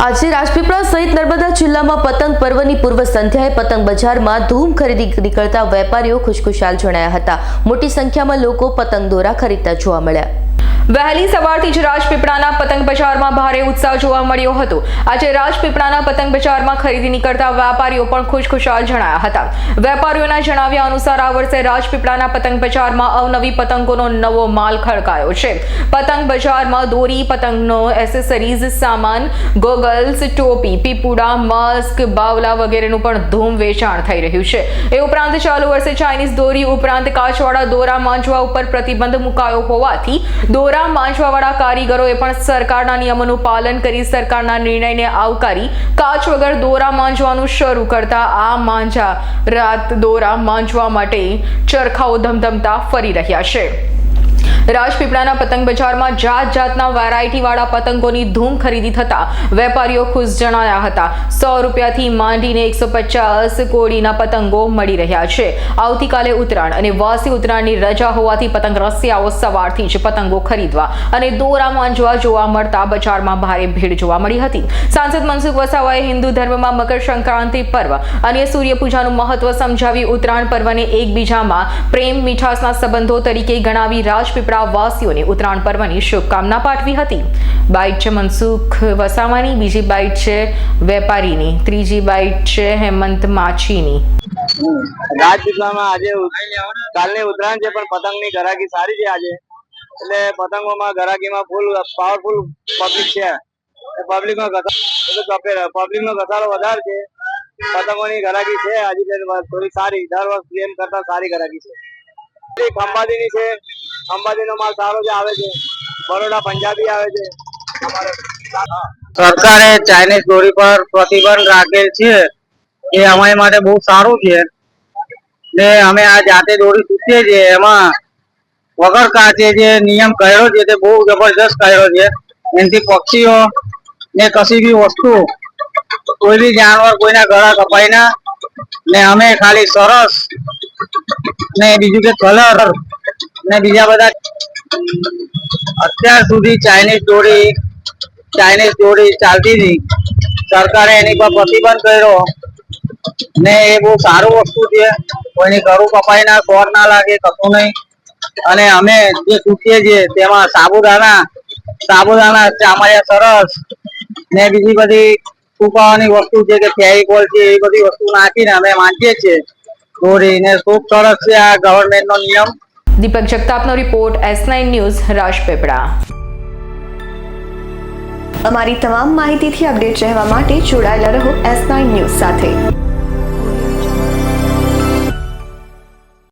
આજે રાજપીપળા સહિત નર્મદા જિલ્લામાં પતંગ પર્વની પૂર્વ સંધ્યાએ પતંગ બજારમાં ધૂમ ખરીદી નીકળતા વેપારીઓ ખુશખુશાલ જણાયા હતા। મોટી સંખ્યામાં લોકો પતંગ દોરા ખરીદતા જોવા મળ્યા। વહેલી સવારથી જ રાજપીપળાના પતંગ બજારમાં ભારે ઉત્સાહ જોવા મળ્યો હતો। આજે રાજપીપળાના પતંગ બજારમાં ખરીદી નીકળતા વેપારીઓ પણ ખુશખુશાલ જણાયા હતા। વેપારીઓના જણાવ્યા અનુસાર આ વર્ષે રાજપીપળાના પતંગ બજારમાં અવનવી પતંગોનો નવો માલ ખડકાયો છે। પતંગ બજારમાં દોરી, પતંગનો એસેસરીઝ સામાન, ગોગલ્સ, ટોપી, પીપુડા, માસ્ક, બાવલા વગેરેનું પણ ધૂમ વેચાણ થઈ રહ્યું છે। એ ઉપરાંત ચાલુ વર્ષે ચાઇનીઝ દોરી ઉપરાંત કાચવાળા દોરા માંજવા ઉપર પ્રતિબંધ મુકાયો હોવાથી દોરા માંજવાવાળા કારીગરોએ પણ સરકારના નિયમોનું પાલન કરી સરકારના નિર્ણયને આવકારી કાચ વગર દોરા માંજવાનું શરૂ કરતા આ માંજા રાત દોરા માંજવા માટે ચરખાઓ ધમધમતા ફરી રહ્યા છે। રાજપીપળાના પતંગ બજારમાં જાત જાતના વેરાયટીવાળા પતંગોની ધૂમ ખરીદી થતા વેપારીઓ ખુશ જણાયા હતા। 100 રૂપિયાથી માંડીને 150 કોડીના પતંગો મળી રહ્યા છે। આવતીકાલે ઉત્તરાયણ અને વાસી ઉત્તરાયણની રજા હોવાથી પતંગ રસિયાઓ સવારથી જ પતંગો ખરીદવા અને દોરા માંજવા જોવા મળતા બજારમાં ભારે ભીડ જોવા મળી હતી। સાંસદ મનસુખ વસાવાએ હિન્દુ ધર્મમાં મકર સંક્રાંતિ પર્વ અને સૂર્ય પૂજાનું મહત્વ સમજાવી ઉત્તરાયણ પર્વને એકબીજામાં પ્રેમ મીઠાસના સંબંધો તરીકે ગણાવી રાજપીપળા વાસીઓને ઉત્તરાયણ પર્વની શુભકામના પાઠવી હતી। બાઇટ છે મનસુખ વસાવાની, બીજી બાઇટ છે વેપારીની, ત્રીજી બાઇટ છે હેમંત માછીની। રાજપીપળામાં આજે કાલની ઉત્તરાયણ છે પણ પતંગની ગરાકી સારી છે આજે, એટલે પતંગોમાં ગરાકીમાં ફૂલ પાવરફુલ પબ્લિક છે। પબ્લિકનો ઘસારો વધારે છે, પતંગોની ગરાકી છે આજે થોડી સારી, દર વર્ષ એમ કરતા સારી ગરાકી છે। ખંભાતીની છે, ખંભાતીનો માલ સારો જ આવે છે, બરોડા પંજાબી આવે છે। સરકારે ચાઇનીઝ દોરી પર પ્રતિબંધ રાખેલ છે, એ અમારી માટે બહુ સારું છે ને અમે આ જાતે દોરી સૂકીએ છીએ। એમાં વગર કાચે જે નિયમ કર્યો છે તે બહુ જબરજસ્ત કર્યો છે। એનાથી પક્ષીઓ ને કશી બી વસ્તુ, કોઈ બી જાનવર કોઈના ગળા કપાય ના ને અમે ખાલી સરસ ને બીજું કે કલર ને બીજા બધા અત્યાર સુધી ચાઇનીઝ દોરી ચાલતી હતી, સરકારે એની પર પ્રતિબંધ કર્યો ને એ બહુ સારું વસ્તુ છે। કોઈની ગળું કપાય ના, ખોર ના લાગે, કશું નહીં। અને અમે જે સૂકીએ છીએ તેમાં સાબુદાણા, ચામડિયા સરસ ને બીજી બધી સુકાવાની વસ્તુ છે કે ફેવિકોલ છે, એ બધી વસ્તુ નાખીને અમે માંગીએ છીએ દોરી ને। ખૂબ સરસ છે આ ગવર્મેન્ટનો નિયમ। દીપક જગતાપનો રિપોર્ટ, S9 ન્યૂઝ, રાજપીપળા। અમારી તમામ માહિતીથી અપડેટ રહેવા માટે જોડાયેલા રહો S9 ન્યૂઝ સાથે।